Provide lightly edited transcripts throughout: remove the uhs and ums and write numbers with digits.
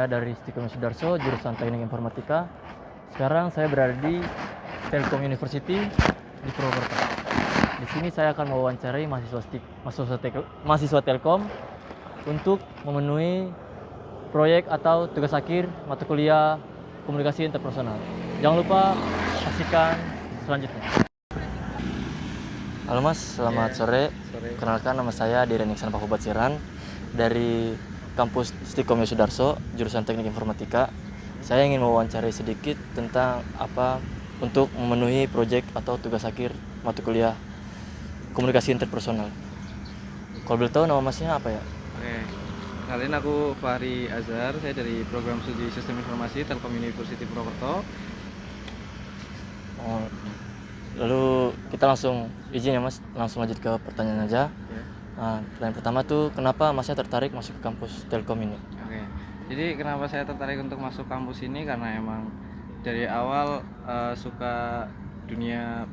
saya dari Stikom Sudarso, jurusan Teknik Informatika. Sekarang saya berada di Telkom University di Purwokerto. Di sini saya akan mewawancarai mahasiswa Telkom untuk memenuhi proyek atau tugas akhir mata kuliah komunikasi interpersonal. Jangan lupa saksikan selanjutnya. Halo Mas, selamat sore. Kenalkan, nama saya Deden Iksan Pakubatsiran dari kampus Stikom Sudarso, jurusan Teknik Informatika. Saya ingin mewawancarai sedikit tentang untuk memenuhi proyek atau tugas akhir mata kuliah komunikasi interpersonal. Kalau boleh tahu nama Masnya apa ya? Oke, kenalin aku Fahri Azhar, saya dari program studi Sistem Informasi Telkom University Purwokerto. Lalu kita langsung izin ya Mas, langsung lanjut ke pertanyaan aja. Nah, pertanyaan pertama tuh, kenapa Masnya tertarik masuk ke kampus Telkom ini? Oke, jadi kenapa saya tertarik untuk masuk kampus ini, karena emang dari awal suka dunia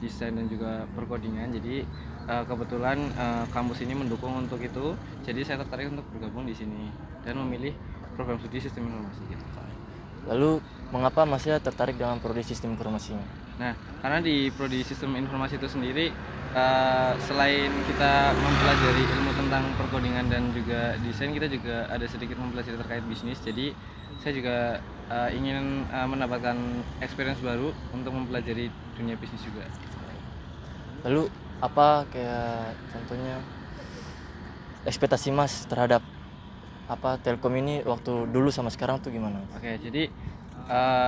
desain dan juga perkodingan. Jadi kebetulan kampus ini mendukung untuk itu, jadi saya tertarik untuk bergabung di sini dan memilih program studi Sistem Informasi gitu. Lalu mengapa Masnya tertarik dengan prodi sistem informasinya? Nah, karena di prodi sistem informasi itu sendiri, selain kita mempelajari ilmu tentang perkodingan dan juga desain, kita juga ada sedikit mempelajari terkait bisnis. Jadi saya juga ingin mendapatkan experience baru untuk mempelajari dunia bisnis juga. Lalu apa kayak contohnya ekspektasi Mas terhadap Telkom ini waktu dulu sama sekarang tuh gimana? Oke, jadi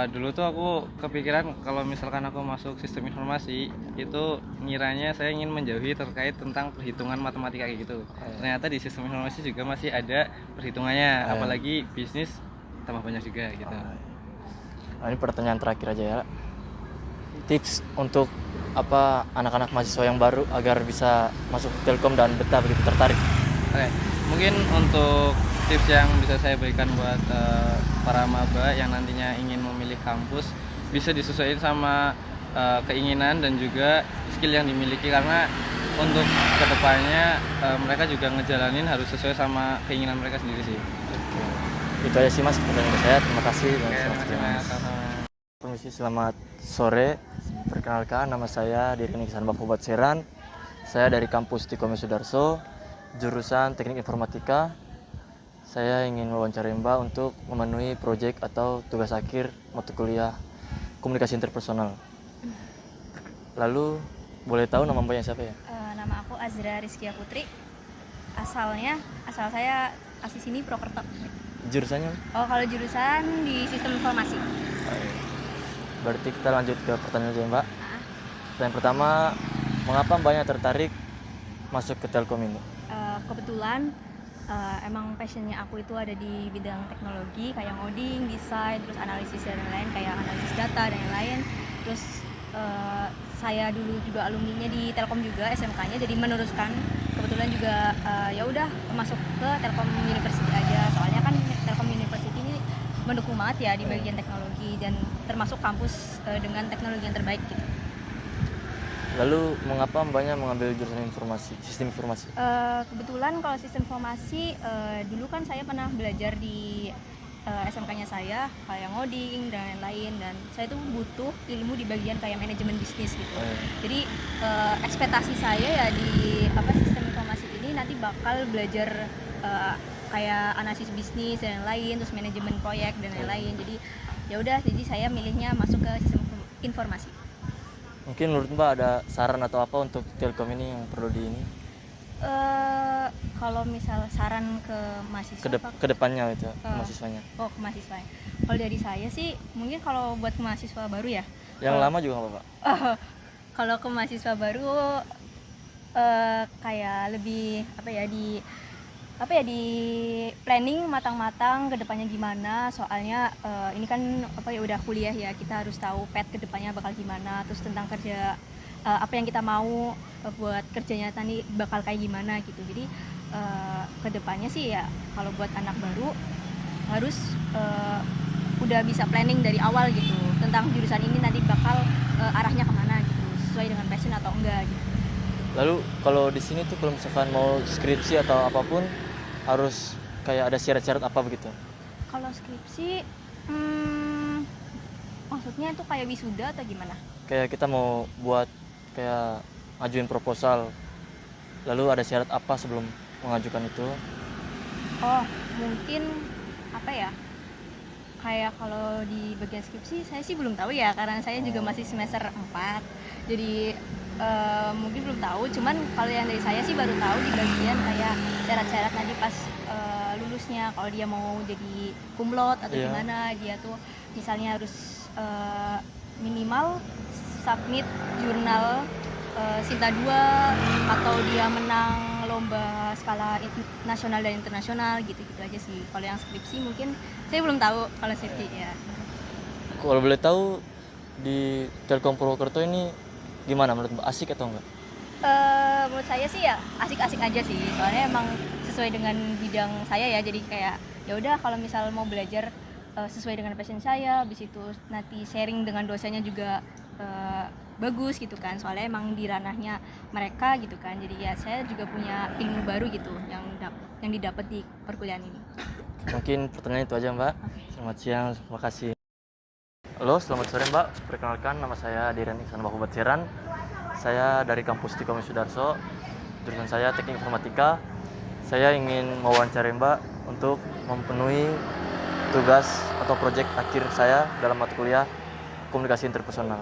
dulu tuh aku kepikiran kalau misalkan aku masuk sistem informasi itu ngiranya saya ingin menjauhi terkait tentang perhitungan matematika kayak gitu. Ternyata di sistem informasi juga masih ada perhitungannya, apalagi bisnis tambah banyak juga gitu. Nah, ini pertanyaan terakhir aja ya. Tips untuk anak-anak mahasiswa yang baru agar bisa masuk Telkom dan betah begitu tertarik. Oke, mungkin untuk tips yang bisa saya berikan buat para maba yang nantinya ingin memilih kampus, bisa disesuaikan sama keinginan dan juga skill yang dimiliki, karena untuk kedepannya mereka juga ngejalanin harus sesuai sama keinginan mereka sendiri sih. Itu aja sih Mas pertanyaan saya. Terima kasih. Permisi. Selamat sore. Perkenalkan, nama saya Deden Iksan Pakubatsiran. Saya dari kampus Stikom Sudarso, jurusan Teknik Informatika. Saya ingin mewawancarai Mbak untuk memenuhi proyek atau tugas akhir mata kuliah komunikasi interpersonal. Lalu boleh tahu nama Mbaknya siapa ya? Nama aku Azra Rizkia Putri. Asal saya asli sini Purwokerto. Jurusannya? Oh, kalau jurusan di sistem informasi. Berarti kita lanjut ke pertanyaan aja Mbak. Pertanyaan pertama, mengapa Mbaknya tertarik masuk ke Telkom ini? Kebetulan emang passionnya aku itu ada di bidang teknologi, kayak ngoding, desain, terus analisis dan lain-lain, kayak analisis data dan lain-lain. Terus saya dulu juga alumninya di Telkom juga, SMK-nya, jadi meneruskan. Kebetulan juga ya udah masuk ke Telkom University aja, soalnya kan Telkom University ini mendukung banget ya di bagian teknologi dan termasuk kampus dengan teknologi yang terbaik gitu. Lalu mengapa Mbaknya mengambil jurusan sistem informasi? Kebetulan kalau sistem informasi dulu kan saya pernah belajar di SMK-nya saya kayak ngoding dan lain-lain, dan saya tuh butuh ilmu di bagian kayak manajemen bisnis gitu. Jadi ekspektasi saya ya di sistem informasi ini nanti bakal belajar kayak analisis bisnis dan lain-lain, terus manajemen proyek dan lain-lain. Jadi ya udah, jadi saya milihnya masuk ke sistem informasi. Mungkin menurut Mbak ada saran atau apa untuk Telkom ini yang perlu di ini? Kalau misal saran ke mahasiswa kedepannya itu mahasiswanya. Oh, ke mahasiswa. Kalau dari saya sih mungkin kalau buat ke mahasiswa baru ya. Yang lama juga nggak apa-apa. Kalau ke mahasiswa baru kayak lebih di planning matang-matang ke depannya gimana, soalnya ini kan udah kuliah ya, kita harus tahu path ke depannya bakal gimana, terus tentang kerja apa yang kita mau buat kerjanya tadi bakal kayak gimana gitu. Jadi ke depannya sih ya kalau buat anak baru harus udah bisa planning dari awal gitu tentang jurusan ini nanti bakal arahnya kemana gitu, sesuai dengan passion atau enggak gitu. Lalu kalau di sini tuh kalau misalkan mau skripsi atau apapun harus kayak ada syarat-syarat apa begitu? Kalau skripsi, maksudnya itu kayak wisuda atau gimana? Kayak kita mau buat kayak ngajuin proposal, lalu ada syarat apa sebelum mengajukan itu? Oh, mungkin apa ya? Kayak kalau di bagian skripsi saya sih belum tahu ya, karena saya juga masih semester 4. Jadi mungkin belum tahu, cuman kalau yang dari saya sih baru tahu di bagian kayak syarat-syarat nanti pas lulusnya, kalau dia mau jadi cum laude atau Iya. gimana, dia tuh misalnya harus minimal submit jurnal Sinta 2, atau dia menang lomba skala nasional dan internasional, gitu-gitu aja sih. Kalau yang skripsi mungkin saya belum tahu kalau skripsi ya. Kalau boleh tahu di Telkom Purwokerto ini gimana menurut Mbak, asik atau enggak? Menurut saya sih ya asik-asik aja sih, soalnya emang sesuai dengan bidang saya ya, jadi kayak ya udah kalau misal mau belajar sesuai dengan passion saya, habis itu nanti sharing dengan dosennya juga bagus gitu kan, soalnya emang di ranahnya mereka gitu kan, jadi ya saya juga punya ilmu baru gitu yang didapat di perkuliahan ini. Mungkin pertanyaan itu aja Mbak. Selamat siang, terima kasih. Halo, selamat sore Mbak. Perkenalkan, nama saya Diren Iksan Bahubatsiran. Saya dari kampus Tikomi Sudarso. Jurusan saya Teknik Informatika. Saya ingin mewawancarai Mbak untuk memenuhi tugas atau proyek akhir saya dalam mata kuliah Komunikasi Interpersonal.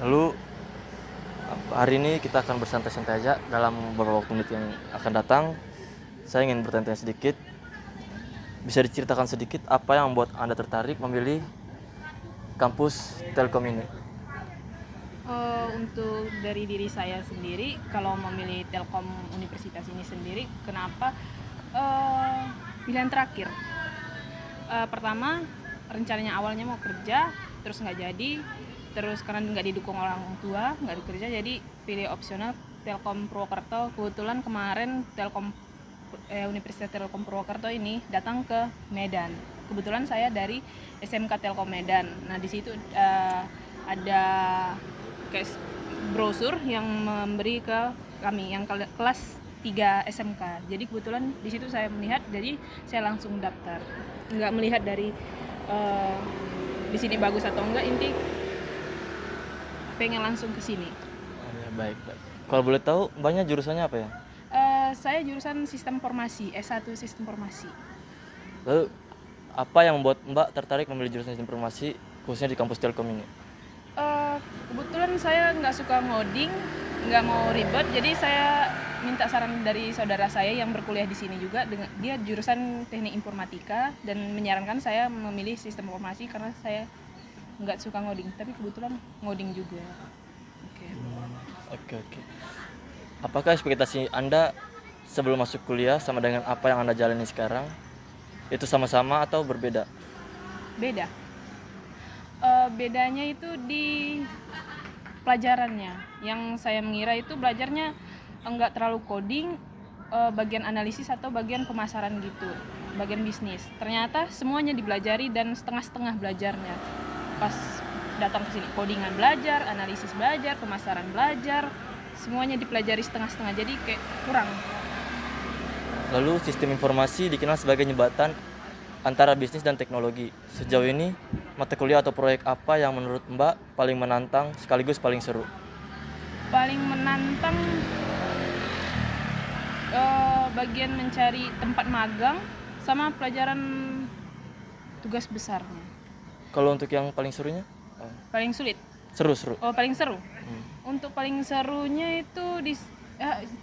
Lalu hari ini kita akan bersantai-santai aja dalam beberapa waktu menit yang akan datang. Saya ingin bertanya sedikit. Bisa diceritakan sedikit apa yang membuat Anda tertarik memilih kampus Telkom ini? Untuk dari diri saya sendiri, kalau memilih Telkom Universitas ini sendiri, kenapa pilihan terakhir? Pertama, rencananya awalnya mau kerja, terus nggak jadi, terus karena nggak didukung orang tua, nggak dikerja, jadi pilih opsional Telkom Purwokerto. Kebetulan kemarin Universitas Telkom Purwokerto ini datang ke Medan. Kebetulan saya dari SMK Telkom Medan. Nah di situ ada kayak brosur yang memberi ke kami yang kelas 3 SMK. Jadi kebetulan di situ saya melihat, jadi saya langsung daftar. Nggak melihat dari di sini bagus atau enggak, inti pengen langsung ke sini. Ya, baik. Kalau boleh tahu, Mbaknya jurusannya apa ya? Saya jurusan Sistem Informasi, S1 Sistem Informasi. Lalu apa yang membuat Mbak tertarik memilih jurusan Sistem Informasi khususnya di kampus Telkom ini? Kebetulan saya nggak suka ngoding, nggak mau ribet, jadi saya minta saran dari saudara saya yang berkuliah di sini juga. Dia jurusan Teknik Informatika dan menyarankan saya memilih Sistem Informasi karena saya nggak suka ngoding, tapi kebetulan ngoding juga. Oke. Apakah ekspektasi Anda sebelum masuk kuliah sama dengan apa yang Anda jalani sekarang itu sama-sama atau berbeda? Beda. Bedanya itu di pelajarannya. Yang saya mengira itu belajarnya enggak terlalu coding, bagian analisis atau bagian pemasaran gitu, bagian bisnis. Ternyata semuanya dipelajari dan setengah-setengah belajarnya. Pas datang ke sini codingan belajar, analisis belajar, pemasaran belajar, semuanya dipelajari setengah-setengah, jadi kayak kurang. Lalu sistem informasi dikenal sebagai jembatan antara bisnis dan teknologi. Sejauh ini, mata kuliah atau proyek apa yang menurut Mbak paling menantang sekaligus paling seru? Paling menantang bagian mencari tempat magang sama pelajaran tugas besarnya. Kalau untuk yang paling serunya? Paling sulit? Seru. Oh, paling seru. Untuk paling serunya itu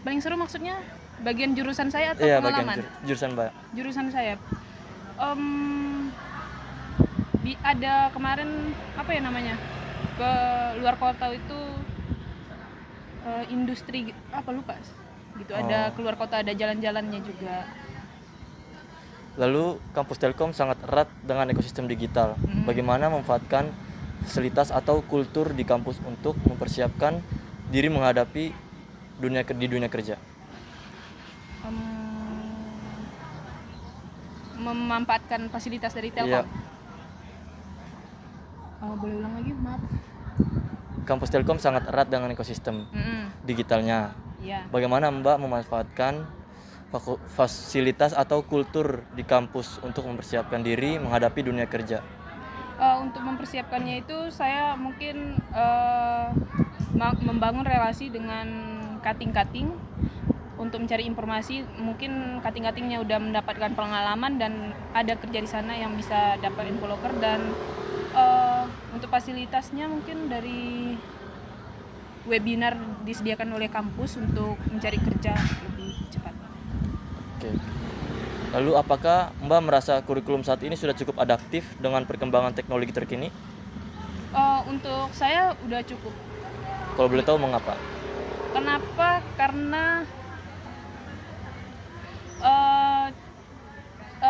paling seru maksudnya bagian jurusan saya atau Iya, pengalaman? bagian jurusan Mbak. Jurusan saya. Ada kemarin apa ya namanya? Ke luar kota itu industri apa lupa gitu. Ada keluar kota, ada jalan-jalannya juga. Lalu kampus Telkom sangat erat dengan ekosistem digital. Bagaimana memanfaatkan fasilitas atau kultur di kampus untuk mempersiapkan diri menghadapi dunia kerja? Memanfaatkan fasilitas dari Telkom. Iya. Boleh ulang lagi, maaf. Kampus Telkom sangat erat dengan ekosistem digitalnya. Iya. Bagaimana Mbak memanfaatkan fasilitas atau kultur di kampus untuk mempersiapkan diri menghadapi dunia kerja? Untuk mempersiapkannya itu saya mungkin membangun relasi dengan kating-kating untuk mencari informasi. Mungkin kating-katingnya udah mendapatkan pengalaman dan ada kerja di sana yang bisa dapat info loker. Dan untuk fasilitasnya mungkin dari webinar disediakan oleh kampus untuk mencari kerja lebih cepat. Oke. Lalu apakah Mbak merasa kurikulum saat ini sudah cukup adaptif dengan perkembangan teknologi terkini? Untuk saya udah cukup. Kalau boleh tahu mengapa? Kenapa? Karena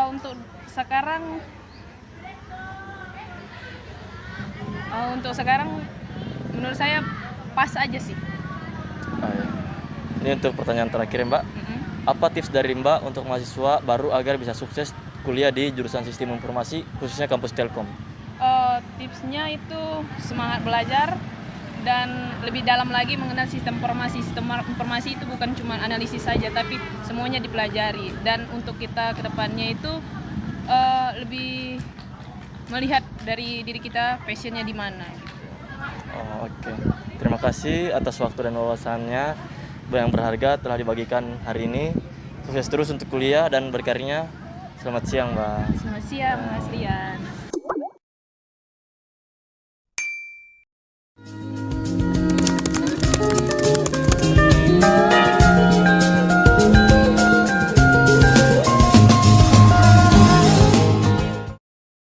untuk sekarang menurut saya pas aja sih. Ya. Ini untuk pertanyaan terakhir ya, Mbak. Apa tips dari Mbak untuk mahasiswa baru agar bisa sukses kuliah di jurusan Sistem Informasi khususnya kampus Telkom? Tipsnya itu semangat belajar dan lebih dalam lagi mengenal sistem informasi. Sistem informasi itu bukan cuma analisis saja, tapi semuanya dipelajari. Dan untuk kita ke depannya itu lebih melihat dari diri kita passionnya di mana. Oke. Terima kasih atas waktu dan wawasannya yang berharga telah dibagikan hari ini. Sukses terus untuk kuliah dan berkarirnya. Selamat siang, Mbak. Selamat siang, Mas Rian.